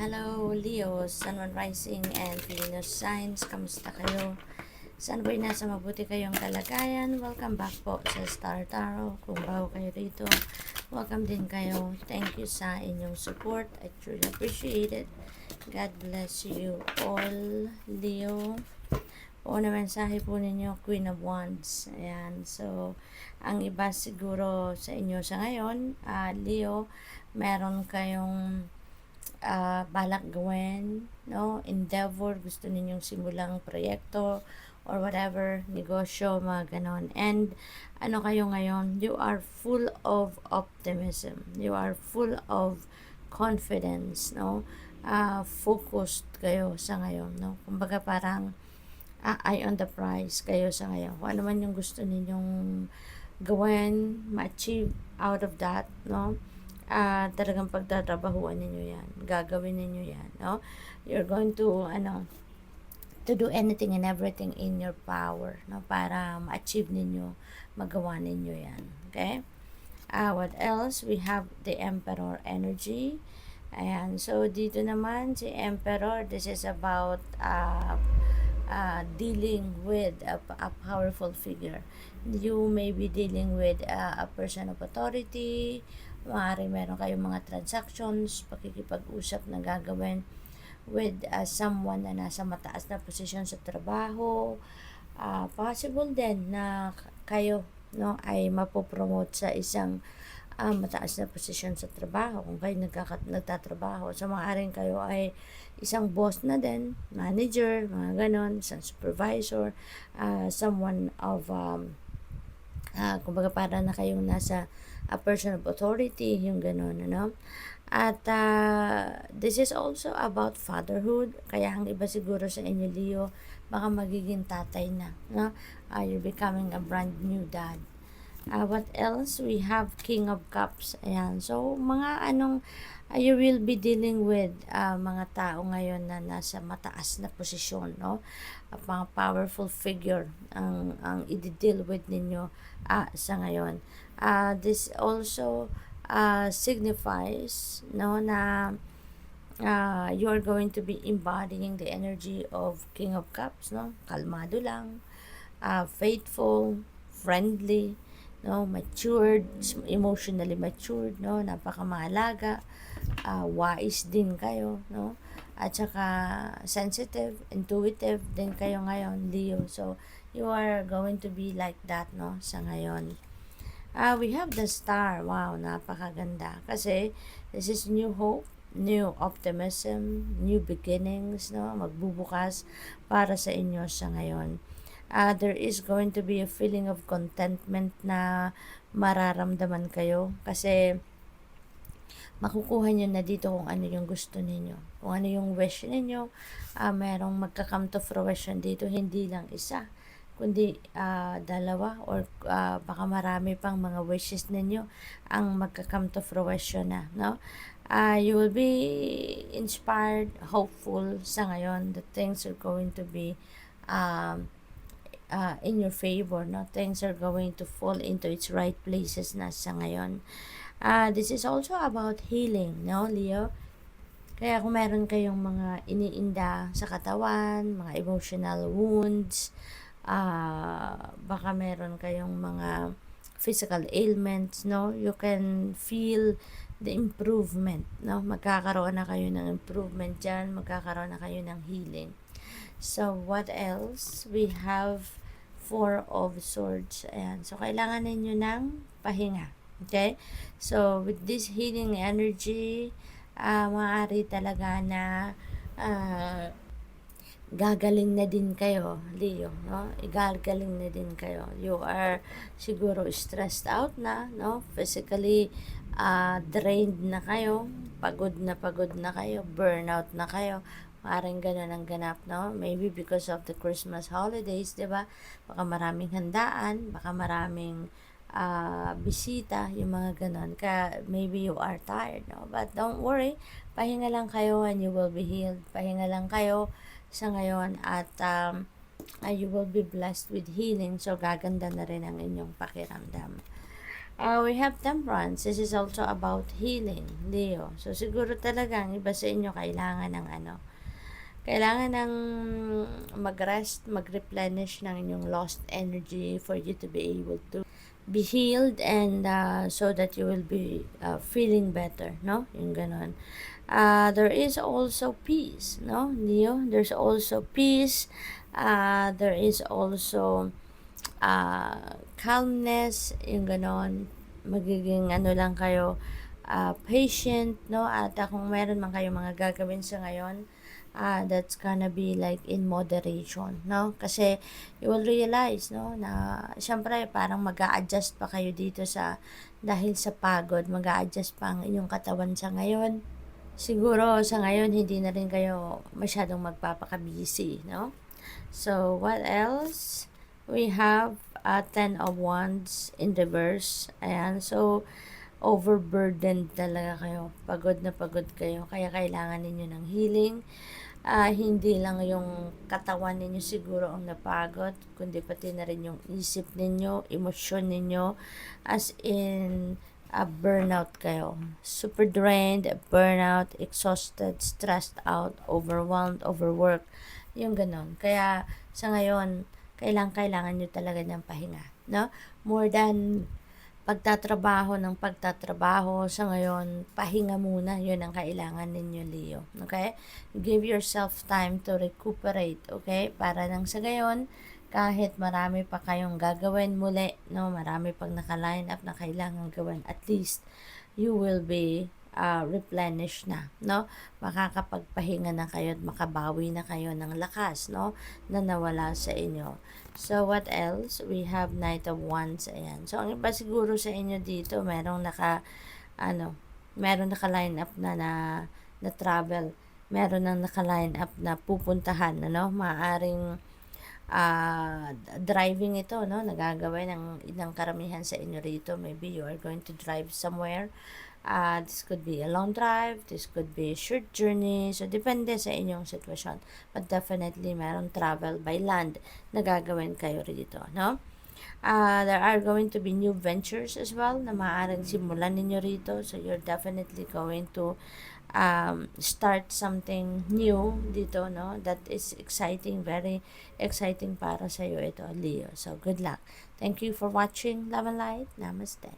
Hello, Leo, Sun, Moon, Rising, and Venus Signs. Kamusta kayo? Sana ba'y nasa mabuti kayong kalagayan? Welcome back po sa Star Tarot. Kung bago kayo rito, welcome din kayo. Thank you sa inyong support. I truly appreciate it. God bless you all, Leo. Una mensahe po ninyo, Queen of Wands. Ayan. So, ang iba siguro sa inyo sa ngayon, Leo, meron kayong balak gawin, no? Endeavor, gusto ninyong simulang proyekto or whatever, negosyo, mga ganon. And ano kayo ngayon? You are full of optimism. You are full of confidence, no? Focused kayo sa ngayon, no? Kumbaga parang eye on the prize kayo sa ngayon. Kung ano man yung gusto ninyong gawin, ma-achieve out of that, no? Talagang pagtatrabahuan ninyo yan. Gagawin ninyo yan, no? You're going to, to do anything and everything in your power, no? Para ma-achieve ninyo, magawa ninyo yan. Okay? What else? We have the Emperor energy. Ayan. So, dito naman, si Emperor, this is about, dealing with a powerful figure. You may be dealing with a person of authority. Maaari meron kayong mga transactions, pakikipag-usap na gagawin with someone na nasa mataas na posisyon sa trabaho. Possible din na kayo, no, ay mapopromote sa isang mataas na posisyon sa trabaho kung kayo nagtatrabaho. So, maaaring kayo ay isang boss na din, manager, mga ganon, isang supervisor, someone of kumbaga para na kayong nasa a person of authority, yung gano'n, ano? At this is also about fatherhood, kaya ang iba siguro sa inyo, Leo, baka magiging tatay na, no? You're becoming a brand new dad. What else? We have King of Cups. Ayan. So, mga you will be dealing with mga tao ngayon na nasa mataas na posisyon, no? Mga powerful figure ang i-deal with ninyo sa ngayon. This also signifies, no, na you are going to be embodying the energy of King of Cups, no? Kalmado lang, faithful, friendly, no, matured, emotionally matured, no, napakamaalaga, wise din kayo, no, at saka sensitive, intuitive din kayo ngayon, Leo. So, you are going to be like that, no, sa ngayon. We have the star. Wow, napakaganda. Kasi, this is new hope, new optimism, new beginnings, no, magbubukas para sa inyo sa ngayon. There is going to be a feeling of contentment na mararamdaman kayo kasi makukuha nyo na dito kung ano yung gusto ninyo, kung ano yung wish ninyo. Merong magka-come to fruition dito, hindi lang isa, kundi dalawa or baka marami pang mga wishes ninyo ang magka-come to fruition na, no? You will be inspired, hopeful sa ngayon that things are going to be in your favor, no? Things are going to fall into its right places na sa ngayon. This is also about healing, no, Leo? Kaya kung meron kayong mga iniinda sa katawan, mga emotional wounds, baka meron kayong mga physical ailments, no, you can feel the improvement, no? Magkakaroon na kayo ng improvement dyan, magkakaroon na kayo ng healing. So, what else? We have Four of Swords. Ayan. So, kailangan ninyo ng pahinga. Okay? So, with this healing energy, maaari talaga na gagaling na din kayo, Leo, no? Igagaling na din kayo. You are siguro stressed out na, no? Physically drained na kayo, pagod na kayo, burnout na kayo. Maaaring ganun ang ganap, no? Maybe because of the Christmas holidays, di ba? Baka maraming handaan, baka maraming bisita, yung mga ganun. Kaya maybe you are tired, no? But don't worry, pahinga lang kayo and you will be healed. Pahinga lang kayo sa ngayon at you will be blessed with healing. So, gaganda na rin ang inyong pakiramdam. We have temperance. This is also about healing, Leo. So, siguro talagang iba sa inyo kailangan ng kailangan ng mag-rest, mag-replenish ng inyong lost energy for you to be able to be healed and so that you will be feeling better, no? Yung ganon. There is also peace, no, Leo? There's also peace. There is also calmness, yung ganon. Magiging ano lang kayo, patient, no? At kung meron man kayo mga gagawin sa ngayon, that's gonna be like in moderation, no? Kasi you will realize, no, na syempre parang mag-a-adjust pa kayo dito dahil sa pagod, mag-a-adjust pa ang inyong katawan sa ngayon. Siguro sa ngayon hindi na rin kayo masyadong magpapaka-busy, no? So what else? We have Ten of Wands in reverse. Ayan, so overburdened talaga kayo. Pagod na pagod kayo. Kaya kailangan ninyo ng healing. Hindi lang yung katawan ninyo siguro ang napagod, kundi pati na rin yung isip ninyo, emosyon ninyo, as in burnout kayo. Super drained, burnout, exhausted, stressed out, overwhelmed, overworked. Yung ganon. Kaya sa ngayon, kailangan nyo talaga ng pahinga. No? More than pagtatrabaho ng pagtatrabaho, sa ngayon, pahinga muna. Yun ang kailangan ninyo, Leo. Okay? Give yourself time to recuperate. Okay? Para nang sa ngayon, kahit marami pa kayong gagawin muli, no, marami pang naka-line up na kailangan gawin, at least you will be replenished na, no? Makakapagpahinga na kayo at makabawi na kayo ng lakas, no, na nawala sa inyo. So what else? We have Knight of Wands. Ayan. So ang iba siguro sa inyo dito, merong naka-line up na travel. Meron nang naka-line up na pupuntahan, ano? Maaring driving ito, no, nagagawin ng karamihan sa inyo rito. Maybe you are going to drive somewhere. This could be a long drive, this could be a short journey, so depende sa inyong sitwasyon. But definitely meron travel by land na gagawin kayo rito, no? There are going to be new ventures as well na maaaring simulan ninyo rito, so you're definitely going to start something new dito, no? That is exciting, very exciting para sa iyo ito, Leo. So good luck. Thank you for watching. Love and light. Namaste.